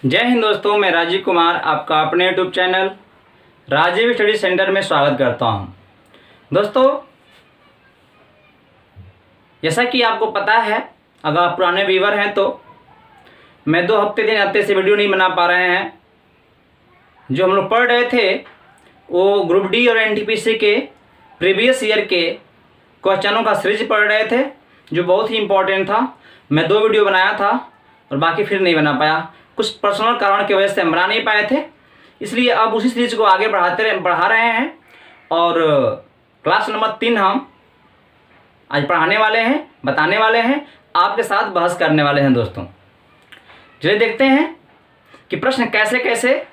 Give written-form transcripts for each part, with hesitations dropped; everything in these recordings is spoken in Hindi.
जय हिंद दोस्तों, मैं राजीव कुमार आपका अपने YouTube channel Rajeev study centre में स्वागत करता हूं। दोस्तों, जैसा कि आपको पता है, अगर आप पुराने व्यूवर हैं तो मैं 2 हफ्ते से वीडियो नहीं बना पा रहे हैं। जो हम लोग पढ़ रहे थे वो ग्रुप डी और एनटीपीसी के प्रीवियस ईयर के क्वेश्चनों का सीरीज पढ़ रहे थे, जो बहुत ही इम्पोर्टेंट था। मैं 2 वीडियो बनाया था और बाकी फिर नहीं बना पाया, कुछ पर्सनल कारण की वजह से हम बना नहीं पाए थे। इसलिए अब उसी सीरीज को आगे बढ़ा रहे हैं और क्लास नंबर 3 हम आज पढ़ाने वाले हैं, बताने वाले हैं, आपके साथ बहस करने वाले हैं। दोस्तों, चलिए देखते हैं कि प्रश्न कैसे कैसे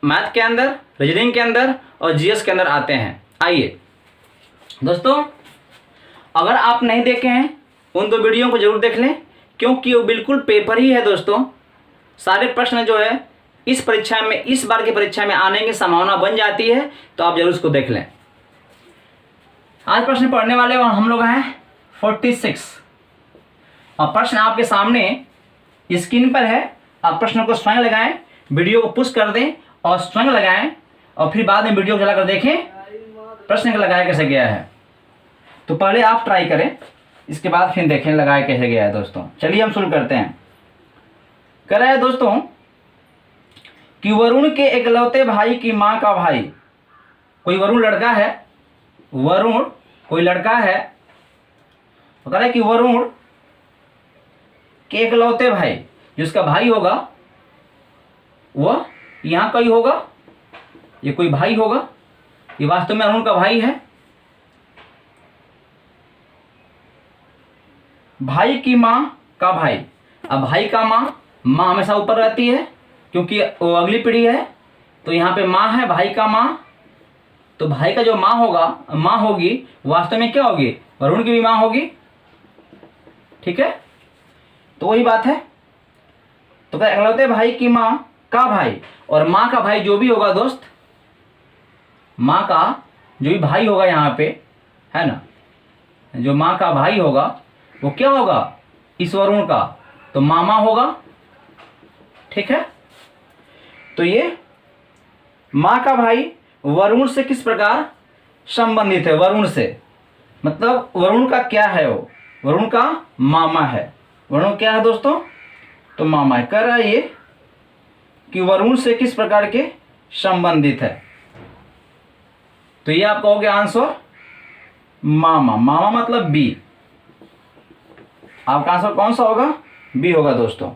मैथ के अंदर, रीजनिंग के अंदर और जीएस के अंदर आते हैं। आइए दोस्तों, अगर आप नहीं देखे हैं उन 2 वीडियो को जरूर देख लें, क्योंकि वो बिल्कुल पेपर ही है। दोस्तों, सारे प्रश्न जो है इस परीक्षा में, इस बार की परीक्षा में आने की संभावना बन जाती है, तो आप जरूर उसको देख लें। आज प्रश्न पढ़ने वाले हम लोग हैं 46 और प्रश्न आपके सामने स्क्रीन पर है। आप प्रश्न को स्वयं लगाएं, वीडियो को पुश कर दें और स्वयं लगाएं और फिर बाद में वीडियो को चलाकर देखें प्रश्न का लगाया कैसे गया है। तो पहले आप ट्राई करें, इसके बाद फिर देखें लगाया कैसे गया है। दोस्तों, चलिए हम शुरू करते हैं। कह रहा है दोस्तों कि वरुण के इकलौते भाई की मां का भाई, कोई वरुण लड़का है, वरुण कोई लड़का है, तो कह रहा है कि वरुण के इकलौते भाई, जिसका भाई होगा वह यहां कोई होगा, ये कोई भाई होगा, ये वास्तव में अरुण का भाई है। भाई की मां का भाई, अब भाई का मां हमेशा ऊपर रहती है क्योंकि वो अगली पीढ़ी है, तो यहाँ पे माँ है, भाई का माँ। तो भाई का जो माँ होगा, माँ होगी, वास्तव में क्या होगी, वरुण की भी माँ होगी। ठीक है, तो वही बात है। तो क्या इकलौते भाई की माँ का भाई, और माँ का भाई जो भी होगा दोस्त, माँ का जो भी भाई होगा यहाँ पे, है ना, जो माँ का भाई होगा वो क्या होगा, इस वरुण का तो मामा होगा। ठीक है, तो ये माँ का भाई वरुण से किस प्रकार संबंधित है, वरुण से मतलब वरुण का क्या है, वो वरुण का मामा है। वरुण क्या है दोस्तों, तो मामा है। कह रहा है ये कि वरुण से किस प्रकार के संबंधित है, तो ये आप कहोगे आंसर मामा। मामा मतलब बी, आपका आंसर कौन सा होगा, बी होगा दोस्तों।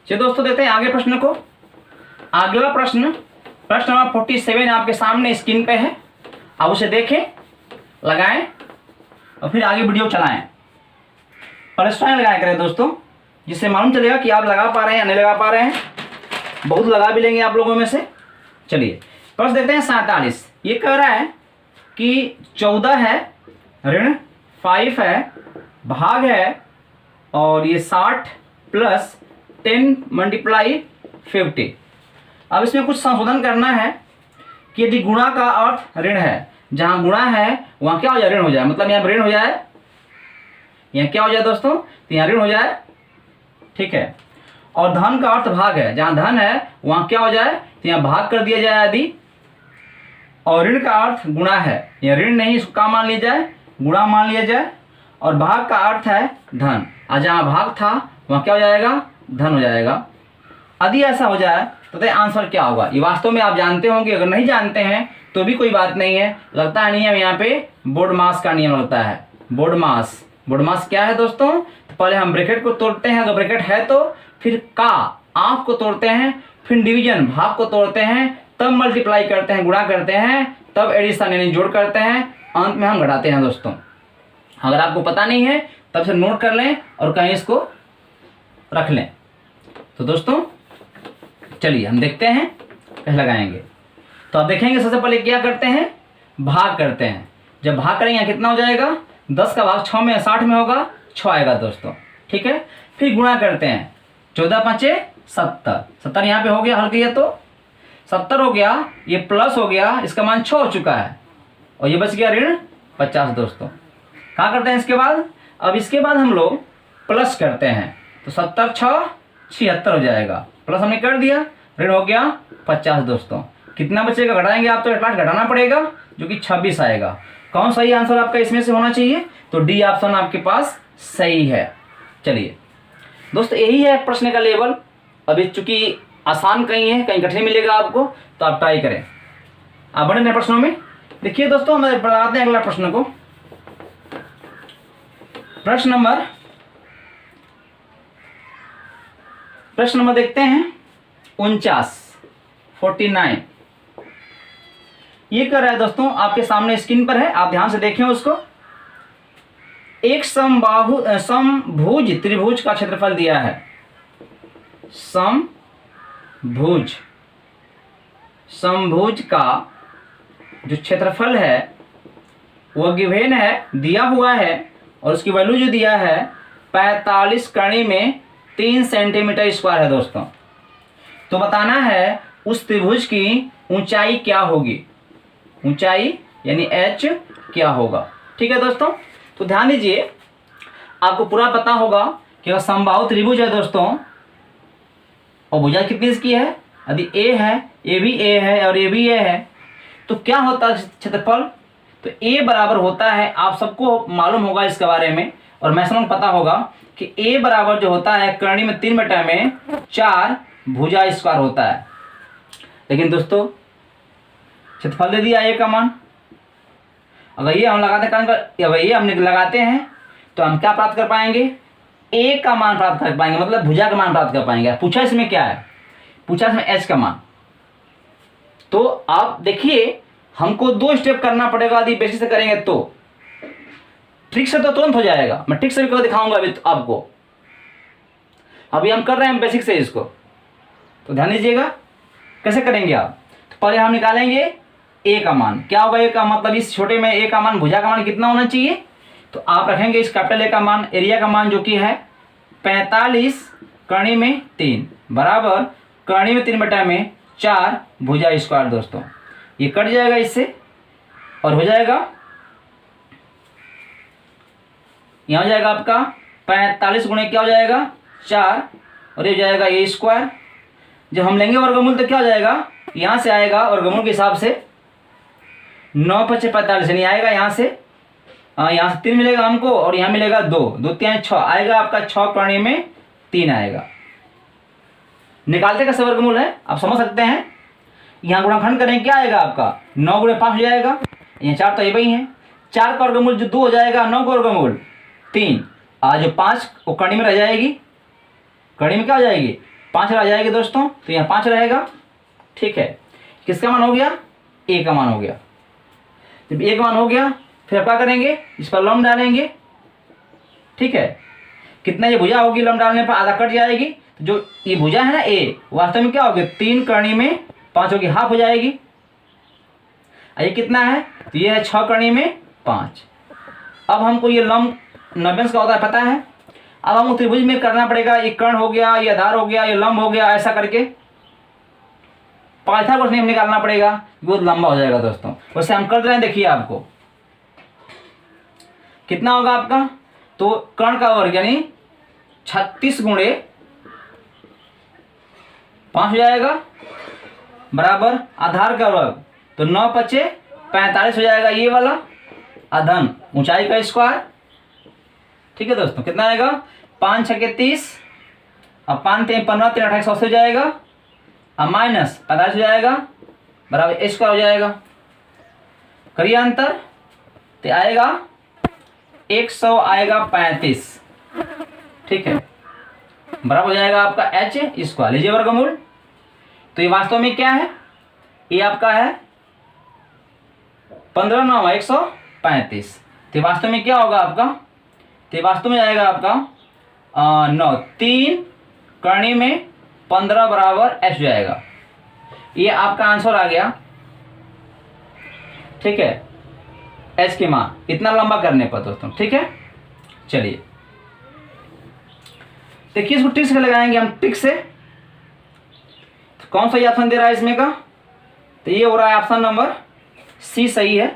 चलिए दोस्तों, देते हैं आगे प्रश्न को। अगला प्रश्न नंबर 47 आपके सामने स्क्रीन पे है। आप उसे देखें, लगाएं और फिर आगे वीडियो चलाएं। और स्वयं लगाया करें दोस्तों, जिससे मालूम चलेगा कि आप लगा पा रहे हैं या नहीं लगा पा रहे हैं। बहुत लगा भी लेंगे आप लोगों में से। चलिए प्रश्न देते हैं 47। ये कह रहा है कि 14 है ऋण 5 है भाग है, और ये 60 प्लस 10 मल्टीप्लाई 50। अब इसमें कुछ संशोधन करना है कि यदि गुणा का अर्थ ऋण है, जहां गुणा है वहां क्या हो जाए, ऋण हो जाए। मतलब यहाँ ऋण हो जाए, यहाँ क्या हो जाए दोस्तों, तो यहाँ ऋण हो जाए। ठीक है, और धन का अर्थ भाग है, जहां धन है वहां क्या हो जाए, तो यहाँ भाग कर दिया जाए यदि। और ऋण का अर्थ गुणा है, यहाँ ऋण नहीं, इसको क्या मान लिया जाए, गुणा मान लिया जाए। और भाग का अर्थ है धन, और जहां भाग था वहां क्या हो जाएगा, धन हो जाएगा। यदि ऐसा हो जाए तो आंसर क्या होगा, ये वास्तव में आप जानते होंगे। अगर नहीं जानते हैं तो भी कोई बात नहीं है, लगता है नियम यहाँ पे बोर्ड मास का नियम लगता है। बोर्ड मास क्या है दोस्तों, तो पहले हम ब्रैकेट को तोड़ते हैं, अगर ब्रैकेट है तो फिर का आप को तोड़ते हैं, फिर डिवीजन भाग को तोड़ते हैं, तब मल्टीप्लाई करते हैं, गुणा करते हैं, तब एडिशन यानी जोड़ करते हैं, अंत में हम घटाते हैं। दोस्तों, अगर आपको पता नहीं है तब से नोट कर लें और कहीं इसको रख लें। तो दोस्तों चलिए हम देखते हैं कैसे लगाएंगे। तो आप देखेंगे सबसे पहले क्या करते हैं, भाग करते हैं। जब भाग करेंगे कितना हो जाएगा, 10 का भाग 6 में 60 में होगा, 6 आएगा दोस्तों। ठीक है, फिर गुणा करते हैं, 14 5 70, 70 यहाँ पे हो गया, हल किया तो 70 हो गया, ये प्लस हो गया, इसका मान 6 हो चुका है, और ये बच गया ऋण 50 दोस्तों। क्या करते हैं इसके बाद, अब इसके बाद हम लोग प्लस करते हैं, तो 70 6 76 हो जाएगा। प्लस हमने कर दिया, ऋण हो गया 50 दोस्तों। कितना बचेगा घटाएंगे आप तो एट लास्ट घटाना पड़ेगा, जो कि 26 आएगा। कौन सही आंसर आपका इसमें से होना चाहिए? तो डी ऑप्शन आपके पास सही है। चलिए दोस्तों, यही है प्रश्न का लेवल। अभी चूंकि आसान कहीं है, कहीं कठिन मिलेगा आपको, तो आप ट्राई करें। आप बढ़े प्रश्नों में। देखिए दोस्तों, हम बढ़ाते हैं अगला प्रश्न को। प्रश्न नंबर देखते हैं 49। ये कर रहा है दोस्तों, आपके सामने स्क्रीन पर है, आप ध्यान से देखें उसको। एक समभुज त्रिभुज का क्षेत्रफल दिया है। समभुज का जो क्षेत्रफल है वह गिवेन है, दिया हुआ है, और उसकी वैल्यू जो दिया है 45 कड़ी में 3 सेंटीमीटर स्क्वायर है दोस्तों। तो बताना है उस त्रिभुज की ऊंचाई क्या होगी, ऊंचाई यानी h क्या होगा। ठीक है दोस्तों, तो ध्यान दीजिए, आपको पूरा पता होगा कि अगर समबाहु त्रिभुज है दोस्तों, और भुजा कितनी इसकी है, यदि a है, ये भी a है और ये भी a है, तो क्या होता है क्षेत्रफल? तो a बराबर होता है, आप सबको मालूम होगा इसके बारे में, और मैक्सिमम पता होगा कि a बराबर जो होता है करनी में 3/4 भुजा स्क्वायर होता है। लेकिन दोस्तों क्षेत्रफल दे दिया a का मान, अगर ये हम लगाते हैं, ये हम लगाते हैं तो हम क्या प्राप्त कर पाएंगे? a का मान प्राप्त कर पाएंगे, मतलब भुजा का मान प्राप्त कर पाएंगे। पूछा इसमें क्या है? पूछा इसमें h का मान। तो आप देखिए, हमको 2 स्टेप करना पड़ेगा, यदि बेसिक से करेंगे तो। ट्रिक से तो तुरंत हो जाएगा, मैं ट्रिक से भी दिखाऊंगा अभी तो आपको। अभी हम कर रहे हैं बेसिक से इसको, तो ध्यान दीजिएगा कैसे करेंगे आप। तो पहले हम निकालेंगे a का मान। क्या होगा a का मतलब? इस छोटे में a का मान, भुजा का मान कितना होना चाहिए? तो आप रखेंगे इस कैपिटल A का मान, एरिया का मान जो कि है 45 कड़ी में 3 बराबर कड़ी में 3/4 भुजा स्क्वायर दोस्तों। ये कट जाएगा इससे और हो जाएगा, यहाँ हो जाएगा आपका 45 गुणे क्या हो जाएगा 4, और ये हो जाएगा a स्क्वायर। जब हम लेंगे वर्गमूल तो क्या हो जाएगा, यहाँ से आएगा वर्गमूल के हिसाब से 9×5 45 नहीं आएगा, यहाँ से 3 मिलेगा हमको, और यहाँ मिलेगा 2 2 3 6 आएगा आपका, 6 कड़ी में 3 आएगा। निकालते कैसे वर्गमूल है आप समझ सकते हैं। यहाँ गुणाखंड करेंगे, क्या आएगा आपका 9 × 5 हो जाएगा, यहाँ 4 तो ये वही है, 4 का वर्गमूल जो 2 हो जाएगा, 9 का वर्गमूल 3, आज जो 5 वो कड़ी में रह जाएगी, कड़ी में क्या हो जाएगी 5 रह जाएगी दोस्तों, तो यहाँ 5 रहेगा। ठीक है, किसका मान हो गया? a का मान हो गया। जब a का मान हो गया फिर क्या करेंगे, इस पर लंब डालेंगे। ठीक है, कितना ये भुजा होगी, लंब डालने पर आधा कट जाएगी, तो जो ये भुजा है ना a, वास्तव में क्या होगी 3 कड़ी में 5 होगी, हाफ हो जाएगी। ये कितना है, तो ये है 6 कड़ी में 5। अब हमको ये लंब 90 का होता है पता है। अब हमको त्रिभुज में करना पड़ेगा, ये कर्ण हो गया, ये आधार हो गया, ये लंब हो गया, ऐसा करके पाइथागोरस नियम निकालना पड़ेगा, वो लंबा हो जाएगा दोस्तों। वैसे हम कर रहे हैं, देखिए आपको कितना होगा आपका, तो कर्ण का वर्ग यानी 36 गुणे 5 हो जाएगा बराबर आधार का वर्ग, तो 9×5 45 हो जाएगा, ये वाला अधन ऊंचाई का स्क्वायर। ठीक है दोस्तों, कितना आएगा 5 × 6 = 30, अब 5 × 3 = 15, 3 × 8 = 100 हो जाएगा, अब माइनस 45 हो जाएगा बराबर a स्क्वायर हो जाएगा। करिए अंतर, तो आएगा 100 आएगा 35। ठीक है, बराबर हो जाएगा आपका h स्क्वायर। लीजिए वर्गमूल, तो ये वास्तव में क्या है, ये आपका है 15 × 9 = 135। तो वास्तव में क्या होगा आपका, तो वास्तव में आएगा आपका 9 3 कड़ी में 15 बराबर h जाएगा। ये आपका आंसर आ गया। ठीक है, h की मान इतना लंबा करने पर दोस्तों। ठीक है, चलिए देखिए इसको ट्रिक से लगाएंगे हम। ट्रिक से तो कौन सा ऑप्शन दे रहा है इसमें का, तो ये हो रहा है ऑप्शन नंबर सी सही है।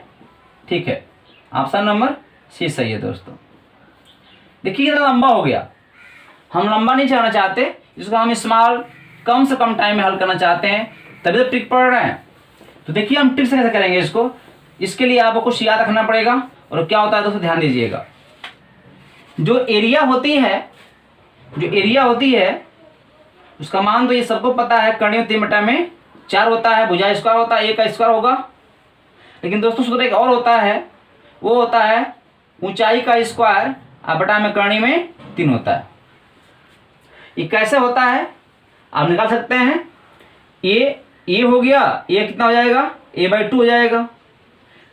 ठीक है, ऑप्शन नंबर सी सही है दोस्तों। देखिए कितना लंबा हो गया, हम लंबा नहीं चढ़ना चाहते, जिसको हम स्मॉल कम से कम टाइम में हल करना चाहते हैं, तभी तो ट्रिक पढ़ रहे हैं। तो देखिए हम ट्रिक से कैसे करेंगे इसको। इसके लिए आपको कुछ याद रखना पड़ेगा। और क्या होता है दोस्तों, ध्यान दीजिएगा। जो एरिया होती है उसका मान तो ये सबको पता है, कर्ण 3/4 होता है, भुजा स्क्वायर होता है, 1 का स्क्वायर होगा। लेकिन दोस्तों सूत्र एक और होता है, वो होता है ऊंचाई का स्क्वायर बटा में कर्ण में 3 होता है। ये कैसे होता है आप निकाल सकते हैं। ए हो गया, ए कितना हो जाएगा, a/2 हो जाएगा।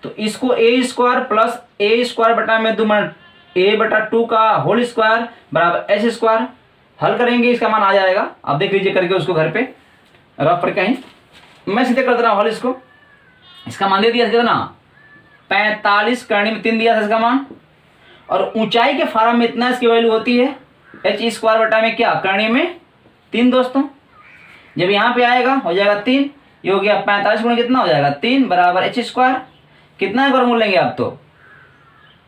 तो इसको a square plus a square बटा में 2 a/2 का होल स्क्वायर बराबर h स्क्वायर हल करेंगे, इसका मान आ जाएगा। आप देख लीजिए करके उसको घर पे रफ पर कहीं। मैं सीधे कर दे रहा हूँ हल इसको। इसका मान दे दिया कितना 45 कर्ण में 3 दिया था इसका मान। और ऊंचाई के फॉर्म में इतना इसकी वैल्यू होती है h स्क्वायर बटा में क्या कर्ण में 3 दोस्तों। जब यहाँ पे आएगा हो जाएगा 3, ये हो गया 45 गुणे कितना हो जाएगा 3 बराबर h स्क्वायर। कितना वर्गमूल लेंगे आप, तो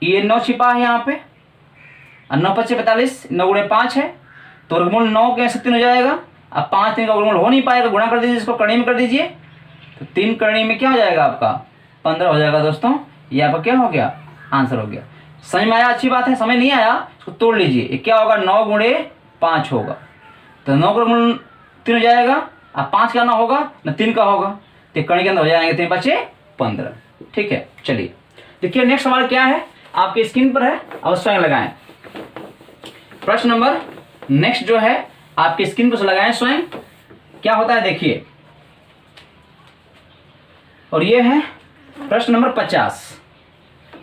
ये 9 छिपा है यहाँ पे, और 9 × 5 = 45, 9 गुणे 5 है, तो वर्गमूल 9 के 3 हो जाएगा। अब 5 3 का वर्गमूल हो नहीं पाएगा, गुणा कर दीजिए, इसको कर्ण में कर दीजिए। तो 3 कर्ण में क्या हो जाएगा आपका 15 हो जाएगा दोस्तों। ये आपका क्या हो गया, आंसर हो गया। समझ में आया, अच्छी बात है। समझ नहीं आया इसको तोड़ लीजिए। ये क्या होगा 9 गुणे 5 होगा, तो 9 का वर्गमूल 3 हो जाएगा। अब 5 का ना होगा ना 3 का होगा, तो कर्ण के अंदर हो जाएंगे 3 × 5 = 15। ठीक है, चलिए देखिए नेक्स्ट सवाल क्या है, आपके स्क्रीन पर है, अब स्वयं लगाएं। प्रश्न नंबर नेक्स्ट जो है आपके स्क्रीन पर लगाएं स्वयं। क्या होता है देखिए, और ये है प्रश्न नंबर 50।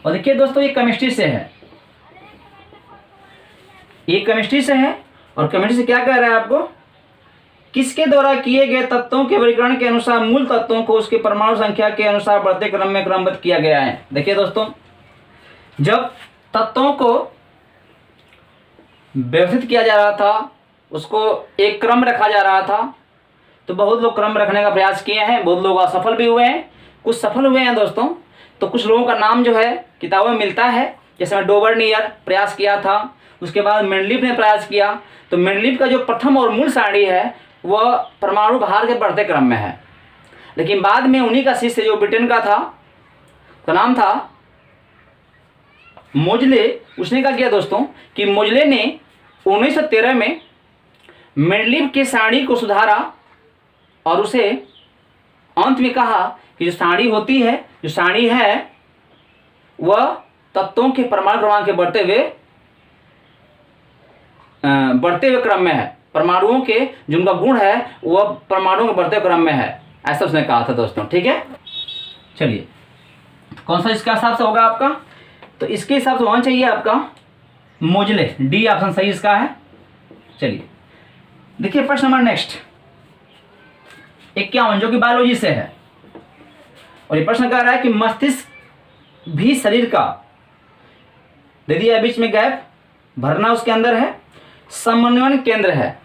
और देखिए दोस्तों ये केमिस्ट्री से है, ये केमिस्ट्री से है। और केमिस्ट्री से क्या कह रहा है आपको, किसके द्वारा किए गए तत्वों के वर्गीकरण के अनुसार मूल तत्वों को उसके परमाणु संख्या के अनुसार बढ़ते क्रम में क्रमबद्ध किया गया है। देखिए दोस्तों, जब तत्वों को व्यवस्थित किया जा रहा था, उसको एक क्रम रखा जा रहा था, तो बहुत लोग क्रम रखने का प्रयास किए हैं, बहुत लोग असफल भी हुए हैं, कुछ सफल हुए हैं दोस्तों। तो कुछ लोगों का नाम जो है किताबों में मिलता है, जैसे डोबर्नियर प्रयास किया था, उसके बाद मेंडलीफ ने प्रयास किया। तो मेंडलीफ का जो प्रथम और मूल सारणी है वह परमाणु भार के बढ़ते क्रम में है। लेकिन बाद में उन्हीं का शिष्य जो ब्रिटेन का था, उसका नाम था मोजले, उसने क्या किया दोस्तों कि मोजले ने 1913 में मेंडलीफ के सारणी को सुधारा और उसे अंत में कहा कि जो सारणी होती है, जो सारणी है वह तत्वों के परमाणु क्रमांक के बढ़ते हुए क्रम में है। परमाणुओं के जो उनका गुण है वह परमाणुओं के बढ़ते क्रम में है, ऐसा उसने कहा था दोस्तों। ठीक है, चलिए कौन सा इसके हिसाब से होगा आपका, तो इसके हिसाब से होना चाहिए आपका मोजले, डी ऑप्शन सही इसका है। चलिए देखिए प्रश्न नंबर नेक्स्ट 51 जो कि बायोलॉजी से है। और ये प्रश्न कह रहा है कि मस्तिष्क भी शरीर का, दे दिया बीच में गैप, भरना उसके अंदर है, समन्वयन केंद्र है।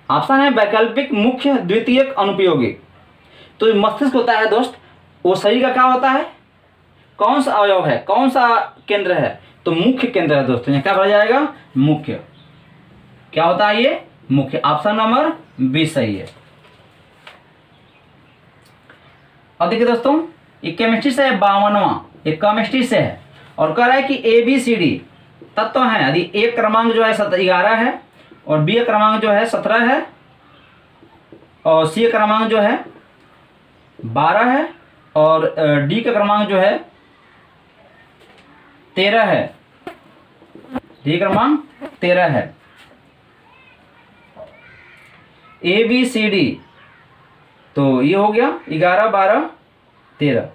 ऑप्शन है वैकल्पिक, मुख्य, द्वितीयक, अनुपयोगी। तो मस्तिष्क होता है दोस्त, वो शरीर का क्या होता है, कौन सा अवयव है, कौन सा केंद्र है, तो मुख्य केंद्र है दोस्तों। यहाँ क्या भरा जाएगा, मुख्य। क्या होता है ये, मुख्य। ऑप्शन नंबर 20 सही है। और देखिए दोस्तों ये केमिस्ट्री से है, 52वां, ये केमिस्ट्री से है। और कह रहा है कि ABCD तत्व हैं। यदि A क्रमांक जो है 11 है, और B क्रमांक जो है 17 है, और C क्रमांक जो है 12 है, और D का क्रमांक जो है 13 है, D क्रमांक 13 है। ABCD तो ये हो गया 11 12 13।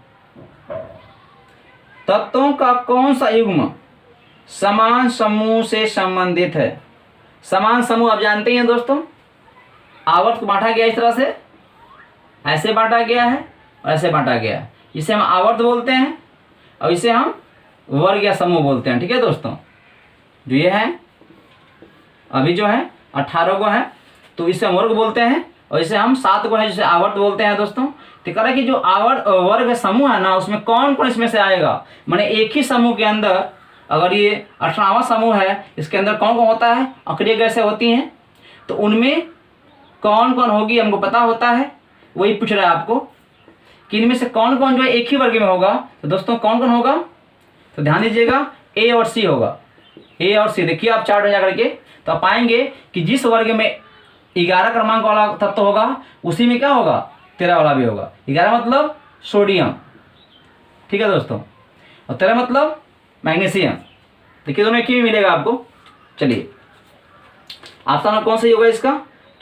तत्वों का कौन सा युग्म समान समूह से संबंधित है। समान समूह आप जानते हैं दोस्तों, आवर्त को बांटा गया इस तरह से, ऐसे बांटा गया है और ऐसे बांटा गया है, इसे हम आवर्त बोलते हैं और इसे हम वर्ग या समूह बोलते हैं। ठीक है दोस्तों, जो ये है अभी जो है 18 को है, तो इसे हम वर्ग बोलते हैं, और इसे हम 7 को है जिसे आवर्त बोलते हैं दोस्तों। तो कह रहा है कि जो आवर्त वर्ग समूह है ना, उसमें कौन कौन इसमें से आएगा, माने एक ही समूह के अंदर अगर ये 18वां समूह है, इसके अंदर कौन कौन होता है, अक्रिय गैसें होती हैं, तो उनमें कौन कौन होगी हमको पता होता है, वही पूछ रहा है आपको कि इनमें से कौन कौन जो है एक ही वर्ग में होगा। तो दोस्तों कौन कौन होगा, तो ध्यान दीजिएगा, ए और सी होगा। ए और सी देखिए आप चार्ट में जा करके तो आप पाएंगे कि जिस वर्ग में 11 क्रमांक वाला तत्व होगा उसी में क्या होगा, 13 वाला भी होगा। 11 मतलब सोडियम, ठीक है दोस्तों, और 13 मतलब मैग्नीशियम। देखिए दोनों एक ही मिलेगा आपको। चलिए ऑप्शन कौन सही होगा इसका,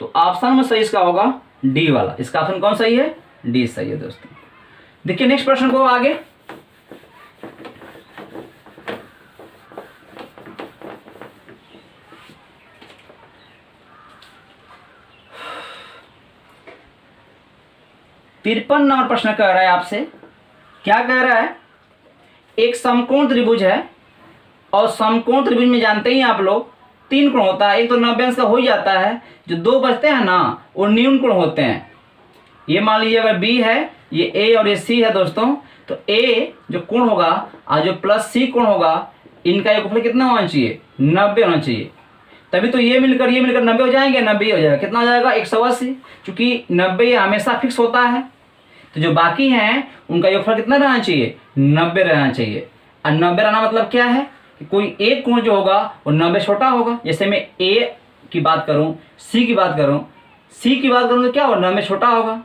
तो ऑप्शन में सही इसका होगा डी वाला। इसका ऑप्शन कौन सही है, डी सही है दोस्तों। देखिए नेक्स्ट प्रश्न को आगे, तिरपन नंबर प्रश्न कह रहा है आपसे, क्या कह रहा है, एक समकोण त्रिभुज है और समकोण त्रिभुज में जानते ही आप लोग 3 कोण होता है। एक तो 90 अंश का हो ही जाता है, जो 2 बचते हैं ना वो न्यून कोण होते हैं। ये मान लीजिए अगर बी है, ये ए और ये सी है दोस्तों, तो ए जो कोण होगा और जो प्लस सी कोण होगा, इनका योगफल कितना होना चाहिए, 90 होना चाहिए। तभी तो ये मिलकर 90 हो जाएंगे, 90 हो जाएगा, कितना हो जाएगा 180, क्योंकि 90 हमेशा फिक्स होता है। तो जो बाकी हैं उनका योगफल कितना रहना चाहिए, 90 रहना चाहिए। और 90 रहना मतलब क्या है कि कोई एक कोण जो होगा वो 90 छोटा होगा। जैसे मैं ए की बात करूं, सी की बात करूं, सी की बात करूं तो क्या होगा, 90 छोटा होगा।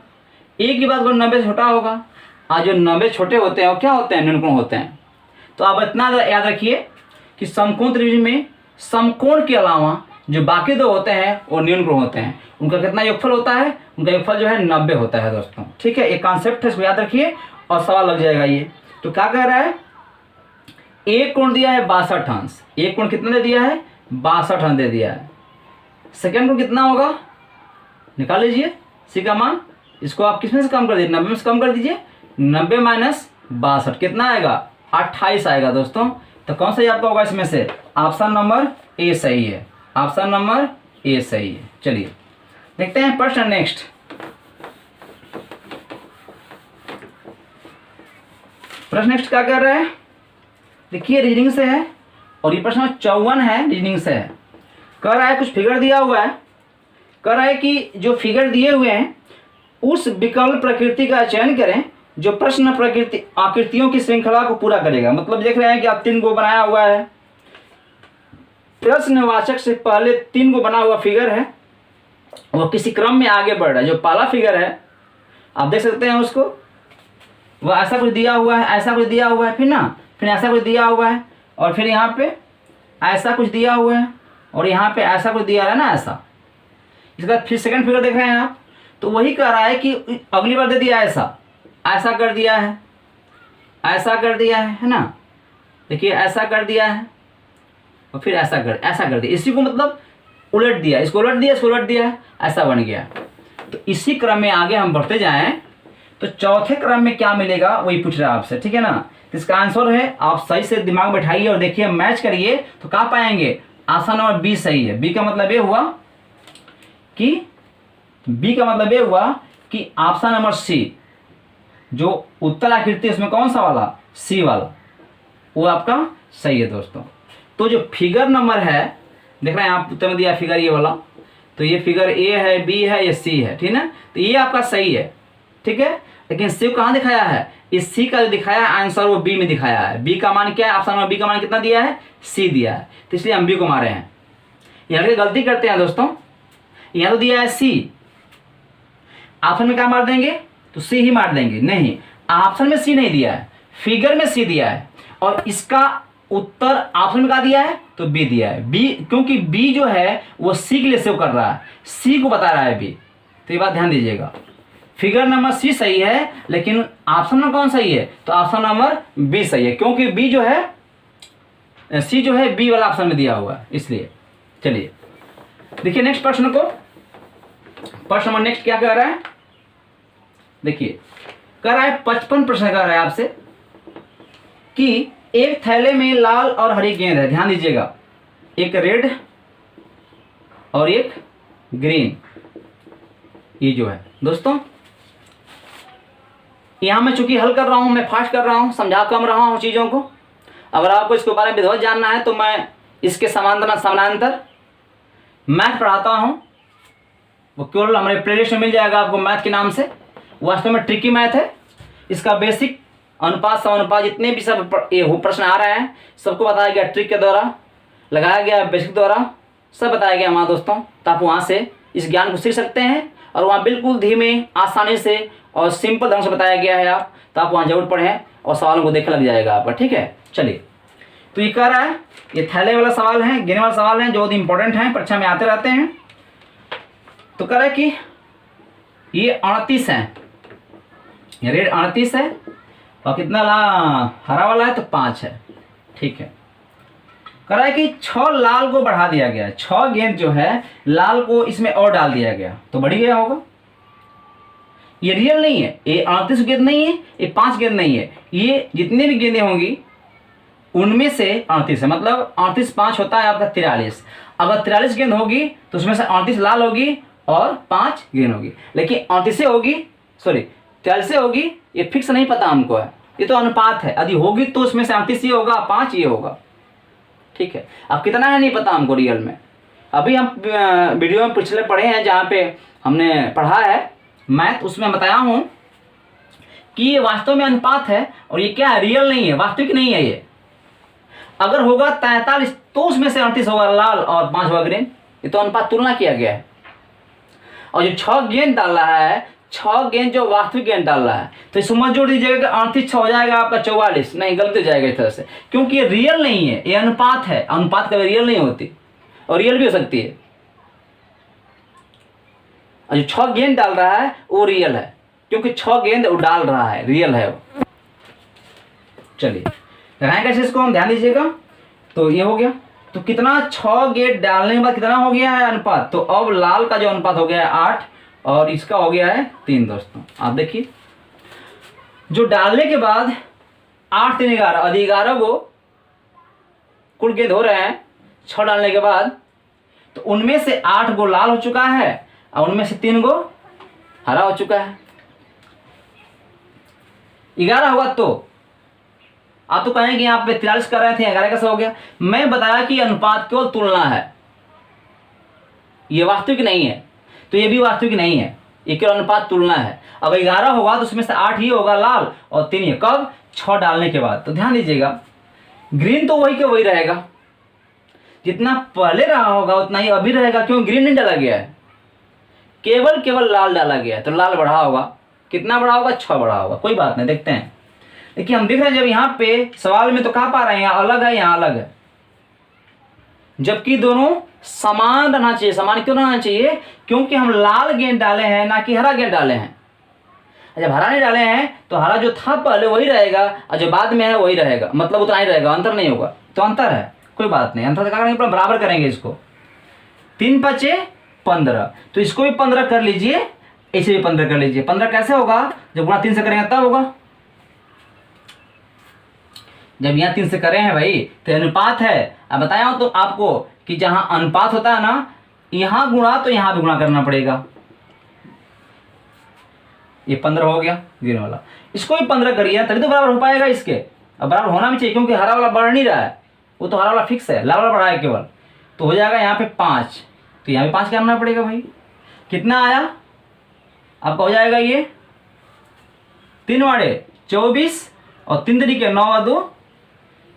ए की बात करूं 90 छोटा होगा। और जो 90 छोटे होते हैं वो क्या होते हैं, न्यून कोण होते हैं। तो आप इतना याद रखिए कि समकोण त्रिभुज में समकोण के अलावा जो बाकी 2 होते हैं वो न्यून कोण होते हैं। उनका कितना योगफल होता है, उनका योगफल जो है 90 होता है दोस्तों, ठीक है। एक कॉन्सेप्ट है, इसको याद रखिए और सवाल लग जाएगा ये। तो क्या कह रहा है, एक कोण दिया है 62 अंश, एक कोण कितना दे दिया है, 62 अंश दे दिया है। सेकेंड कोण कितना होगा, निकाल लीजिए सी का मान। इसको आप किस में से कम कर दीजिए, 90 में से कम कर दीजिए। 90 माइनस 62 कितना आएगा, 28 आएगा दोस्तों। तो कौन सा आपका होगा इसमें से, ऑप्शन नंबर ए सही है, ऑप्शन नंबर ए सही है। चलिए देखते हैं प्रश्न नेक्स्ट। प्रश्न नेक्स्ट क्या कर रहा है, देखिए रीजनिंग से है और ये प्रश्न 54 है, रीजनिंग से है। कह रहा है कुछ फिगर दिया हुआ है, कह रहा है कि जो फिगर दिए हुए हैं उस विकल्प प्रकृति का चयन करें जो प्रश्न प्रकृति आकृतियों की श्रृंखला को पूरा करेगा। मतलब देख रहे हैं कि आप 3 को बनाया हुआ है, प्रश्नवाचक से पहले 3 को बना हुआ फिगर है, वो किसी क्रम में आगे बढ़ रहा है। जो पहला फिगर है आप देख सकते हैं उसको, वह ऐसा कुछ दिया हुआ है, ऐसा कुछ दिया हुआ है, फिर ऐसा कुछ दिया हुआ है, और फिर यहाँ पे ऐसा कुछ दिया हुआ है, और यहाँ पे ऐसा कुछ दिया है ना ऐसा। इसके बाद फिर सेकंड फिगर देख रहे हैं आप, तो वही कह रहा है कि अगली बार दे दिया ऐसा, ऐसा कर दिया है, ऐसा कर दिया है ना, देखिए ऐसा कर दिया है, और फिर ऐसा कर दिया। इसी को मतलब उलट दिया, इसको उलट दिया, इसको उलट दिया, ऐसा बन गया। तो इसी क्रम में आगे हम बढ़ते जाएं तो चौथे क्रम में क्या मिलेगा वही पूछ रहा है आपसे, ठीक है ना। तो इसका आंसर है, आप सही से दिमाग बैठाइए और देखिए मैच करिए तो क्या पाएंगे, ऑप्शन नंबर बी सही है। बी का मतलब ये हुआ कि ऑप्शन नंबर सी, जो उत्तल आकृति उसमें कौन सा वाला, सी वाला, वो आपका सही है दोस्तों। तो जो फिगर नंबर है देख रहे हैं आप, उत्तर में दिया फिगर ये वाला, तो ये फिगर ए है, बी है, ये सी है, ठीक है ना। तो ये आपका सही है, ठीक है। लेकिन सी कहाँ दिखाया है, इस सी का जो दिखाया है आंसर वो बी में दिखाया है। बी का मान क्या है, ऑप्शन नंबर बी का मान कितना दिया है, सी दिया है, तो इसलिए हम बी को मारे हैं। यहाँ पे गलती करते हैं दोस्तों, यहाँ तो दिया है सी, ऑप्शन में क्या मार देंगे, तो सी ही मार देंगे। नहीं, ऑप्शन में सी नहीं दिया है, फिगर में सी दिया है, और इसका उत्तर ऑप्शन में क्या दिया है, तो बी दिया है। बी, क्योंकि बी जो है वो सी के लिए सेव कर रहा है, सी को बता रहा है बी। तो ये बात ध्यान दीजिएगा, फिगर नंबर सी सही है, लेकिन ऑप्शन नंबर कौन सही है, तो ऑप्शन नंबर बी सही है, क्योंकि बी जो है, सी जो है बी वाला ऑप्शन में दिया हुआ है, इसलिए। चलिए देखिए नेक्स्ट प्रश्न को, प्रश्न नंबर नेक्स्ट क्या कह रहा है, देखिए कह रहा है 55 प्रश्न कह रहा है आपसे कि एक थैले में लाल और हरी गेंद है, ध्यान दीजिएगा, एक रेड और एक ग्रीन। ये जो है दोस्तों, यहां मैं चूंकि हल कर रहा हूं, मैं फास्ट कर रहा हूं, समझा कम रहा हूं चीजों को। अगर आपको इसके बारे में विधिवत जानना है तो मैं इसके समानांतर मैथ पढ़ाता हूं, वो केवल हमारे प्लेलिस्ट में मिल जाएगा आपको मैथ के नाम से। वास्तव में ट्रिकी मैथ है। इसका बेसिक अनुपात समानुपात जितने भी सब ये प्रश्न आ रहे हैं सबको बताया गया, ट्रिक के द्वारा लगाया गया, बेसिक द्वारा सब बताया गया हमारे दोस्तों। तो आप वहाँ से इस ज्ञान को सीख सकते हैं और वहाँ बिल्कुल धीमे आसानी से और सिंपल ढंग से बताया गया है। आप तो आप वहाँ जरूर पढ़ें और सवालों को देखने लग जाएगा आपका। ठीक है, चलिए। तो ये कह रहा है, ये थैले वाला सवाल है, गिने वाला सवाल है, जो बहुत इंपॉर्टेंट है, परीक्षा में आते रहते हैं। तो कह रहा है कि ये 38 है, ये रेड 38 है और कितना हरा वाला है तो 5 है। ठीक है, कह रहा है कि 6 लाल को बढ़ा दिया गया, 6 गेंद जो है लाल को इसमें और डाल दिया गया तो बढ़ गया होगा। ये रियल नहीं है, ये 38 गेंद नहीं है, ये 5 गेंद नहीं है, ये जितनी भी गेंदें होंगी उनमें से 38 है। मतलब 38 5 होता है आपका 43। अगर 43 गेंद होगी तो उसमें से 38 लाल होगी और 5 गेंद होगी। लेकिन 38 होगी, सॉरी 43 होगी, ये फिक्स नहीं पता हमको है, ये तो अनुपात है। यदि होगी तो उसमें से 38 ये होगा, 5 ये होगा। ठीक है, अब कितना है नहीं पता हमको रियल में। अभी हम वीडियो में पिछले पढ़े हैं जहाँ पे हमने पढ़ा है मैथ, उसमें बताया हूँ कि ये वास्तव में अनुपात है और ये क्या है, रियल नहीं है, वास्तविक नहीं है। ये अगर होगा 43 तो उसमें से 38 होगा लाल और 5 होगा ग्रीन। ये तो अनुपात तुलना किया गया है। और जो 6 गेंद डाल रहा है, 6 गेंद जो वास्तविक गेंद डाल रहा है, तो समझ जोड़ दीजिएगा कि 38 6 हो जाएगा आपका 44। नहीं, गलत हो जाएगा इस तरह से, क्योंकि ये रियल नहीं है, ये अनुपात है। अनुपात कभी रियल नहीं होती और रियल भी हो सकती है। और जो 6 गेंद डाल रहा है वो रियल है, क्योंकि 6 गेंद वो डाल रहा है, रियल है वो। चलिए लगाएं कैसे इसको, हम ध्यान दीजिएगा। तो ये हो गया, तो कितना 6 गेंद डालने के बाद कितना हो गया है अनुपात। तो अब लाल का जो अनुपात हो गया है 8 और इसका हो गया है 3। दोस्तों आप देखिए, जो डालने के बाद 8 3 11 और 11 को कुल गेंद हो रहे हैं 6 डालने के बाद, तो उनमें से 8 गो लाल हो चुका है और उनमें से 3 गो हरा हो चुका है। 11 होगा तो आप तो कहेंगे यहाँ पे 43 कर रहे थे, 11 कैसे हो गया। मैं बताया कि अनुपात केवल तुलना है, ये वास्तविक नहीं है। तो ये भी वास्तविक नहीं है, ये केवल अनुपात तुलना है। अब 11 होगा तो उसमें से 8 ही होगा लाल और 3 ये, कब 6 डालने के बाद। तो ध्यान दीजिएगा, ग्रीन तो वही के वही रहेगा, जितना पहले रहा होगा उतना ही अभी रहेगा, क्यों ग्रीन नहीं डाला गया है, केवल लाल डाला गया है। तो लाल बढ़ा होगा, कितना बढ़ा होगा, 6 बढ़ा होगा। कोई बात नहीं, देखते हैं। देखिए हम देख रहे हैं जब यहाँ पे सवाल में तो कहाँ पा रहे हैं, यहाँ अलग है यहाँ अलग है, जबकि दोनों समान रहना चाहिए। समान क्यों रहना चाहिए, क्योंकि हम लाल गेंद डाले हैं ना कि हरा गेंद डाले हैं। जब हरा नहीं डाले हैं तो हरा जो था पहले वही रहेगा और जो बाद में है वही रहेगा, मतलब उतना ही रहेगा, अंतर नहीं होगा। तो अंतर है, कोई बात नहीं, अंतर करेंगे बराबर करेंगे इसको। 3 5 15, तो इसको भी 15 कर लीजिए, इसे भी 15 कर लीजिए। 15 कैसे होगा, जब गुणा 3 से करेंगे तब होगा। जब यहाँ 3 से करे हैं भाई तो अनुपात है। अब बताया तो आपको कि जहां अनुपात होता है ना, यहां गुणा तो यहां भी गुणा करना पड़ेगा। ये 15 हो गया ग्रीन वाला, इसको भी 15 करिए तभी तो बराबर हो पाएगा इसके। अब बराबर होना भी चाहिए, क्योंकि हरा वाला बढ़ नहीं रहा है, वो तो हरा वाला फिक्स है, लाल वाला बढ़ा है केवल। तो हो जाएगा यहाँ पे 5, तो यहाँ भी 5 करना पड़ेगा भाई। कितना आया आपका, हो जाएगा ये 3 वाड़े 24 और 3 तरीके 9 और 2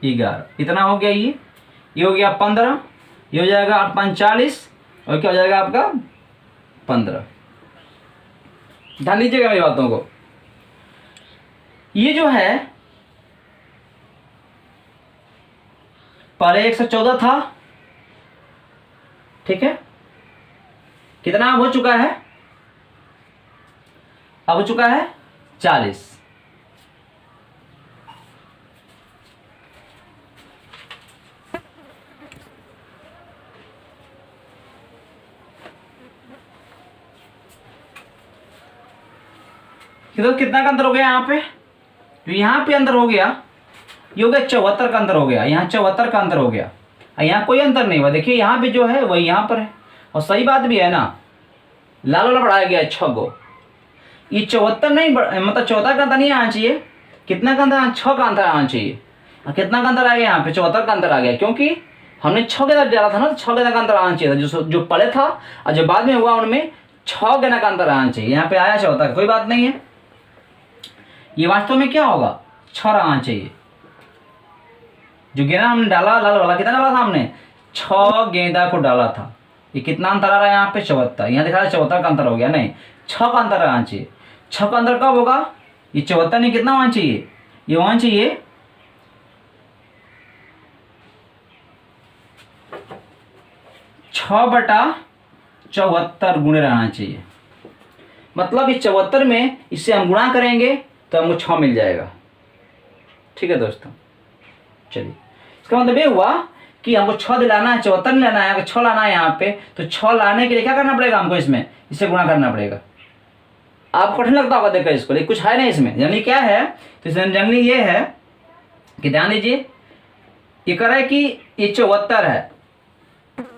11, इतना हो गया। ये हो गया 15, ये हो जाएगा 8 5 40 और क्या हो जाएगा आपका 15। ध्यान दीजिएगा मेरी बातों को। ये जो है पहले 114 था, ठीक है, कितना अब हो चुका है, अब हो चुका है 40। तो कितना का अंतर हो गया यहाँ पे, तो यहाँ पे अंतर हो गया, ये हो गया 74 का अंतर हो गया, यहाँ 74 का अंतर हो गया। यहाँ कोई अंतर नहीं हुआ, देखिए यहाँ पे जो है वही यहाँ पर है। और सही बात भी है ना, लाल वाला बढ़ाया गया है 6 गो। ये 74 नहीं मतलब 14 का अंतर नहीं आना चाहिए, कितना का अंतर, 6 का अंतर आना चाहिए। कितना का अंतर आ गया यहाँ पे, 74 का अंतर आ गया, क्योंकि हमने 6 के अंदर डाला था ना, तो 6 के अंदर का अंतर आना चाहिए था। जो पहले था और जो बाद में हुआ उनमें 6 गुना का अंतर आना चाहिए। यहाँ पे आया 74, कोई बात नहीं है, ये वास्तव में क्या होगा 6 आना चाहिए। जो गेंदा हमने डाला लाल वाला, कितना डाला था हमने 6 गेंदा को डाला था। ये कितना अंतर आ रहा है यहाँ पे 74, यहाँ दिखा रहा है 74 का अंतर हो गया, नहीं 6 का अंतर आना चाहिए। 6 का अंतर कब होगा, ये 74 नहीं, कितना होना चाहिए, ये होना चाहिए 6/74 गुणे रहना चाहिए। मतलब इस 74 में इससे हम गुणा करेंगे तो हमको 6 मिल जाएगा। ठीक है दोस्तों, चलिए इसका मतलब ये हुआ कि हमको 6 दिलाना है, 74 नहीं लाना है, अगर 6 लाना है यहाँ पे, तो 6 लाने के लिए क्या करना पड़ेगा हमको, इसमें इससे गुणा करना पड़ेगा। आपको कठिन लगता होगा देखकर इसको, लेकिन कुछ है नहीं इसमें। जनरली क्या है, तो जनरली ये है कि ध्यान दीजिए, ये कह रहा है कि ये 74 है,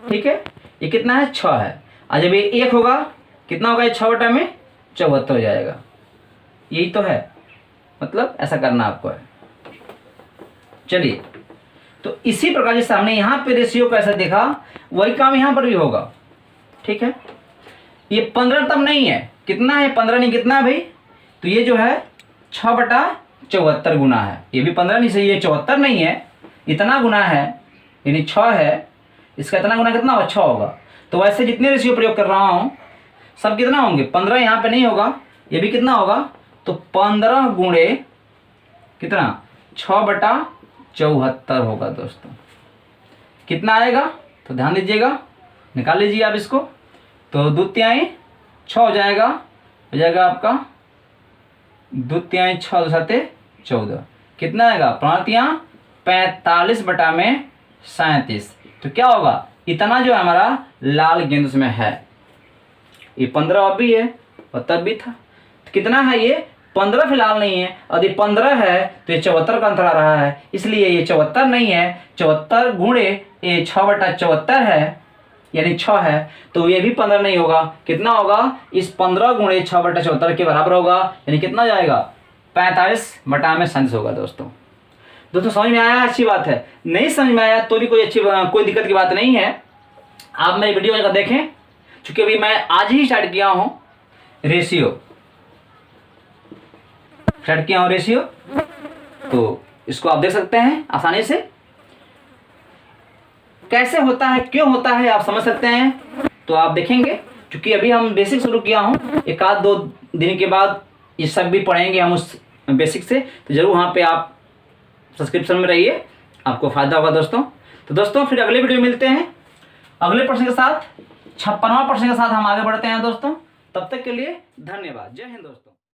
ठीक है, ये कितना है 6 है, और जब ये 1 होगा कितना होगा, ये 6 में 74 हो जाएगा। यही तो है, मतलब ऐसा करना आपको है। चलिए, तो इसी प्रकार जैसे हमने यहाँ पे रेशियो को ऐसा देखा, वही काम यहाँ पर भी होगा। ठीक है, ये 15 तब नहीं है, कितना है 15 नहीं, कितना है भाई, तो ये जो है 6/74 गुना है। ये भी 15 नहीं सही है, 74 नहीं है, इतना गुना है, यानी 6 है, इसका इतना गुना कितना होगा 6 होगा। तो वैसे जितने रेशियो प्रयोग कर रहा हूँ सब कितना होंगे, 15 यहाँ पे नहीं होगा, ये भी कितना होगा, तो 15 गुणे कितना 6/74 होगा दोस्तों। कितना आएगा, तो ध्यान दीजिएगा, निकाल लीजिए आप इसको, तो 2 तिहाई 6 हो जाएगा आपका 2 तिहाई 6 2 7 14, कितना आएगा 45/37। तो क्या होगा, इतना जो हमारा लाल गेंद उसमें है, ये 15 अब भी है और तब भी था, तो कितना है ये 15 फिलहाल नहीं है, और ये 15 है तो ये 74 का अंतर आ रहा है, इसलिए ये 74 नहीं है, 74 गुणे ये 6/74 है, यानी 6 है, तो ये भी 15 नहीं होगा, कितना होगा, इस 15 गुणे 6/74 के बराबर होगा, यानी कितना जाएगा 45/37 होगा। दोस्तों समझ में आया, अच्छी बात है। नहीं समझ में आया तो भी कोई दिक्कत की बात नहीं है, आप मेरी वीडियो अगर देखें, चूंकि अभी मैं आज ही स्टार्ट किया हूं रेशियो, तो इसको आप देख सकते हैं आसानी से, कैसे होता है क्यों होता है आप समझ सकते हैं। तो आप देखेंगे, क्योंकि अभी हम बेसिक शुरू किया हूं, 1-2 दिन के बाद ये सब भी पढ़ेंगे हम उस बेसिक से, तो जरूर वहाँ पे आप सब्सक्रिप्शन में रहिए, आपको फायदा होगा दोस्तों। तो दोस्तों फिर अगले वीडियो मिलते हैं अगले प्रश्न के साथ, 56वां प्रश्न के साथ हम आगे बढ़ते हैं दोस्तों। तब तक के लिए धन्यवाद, जय हिंद दोस्तों।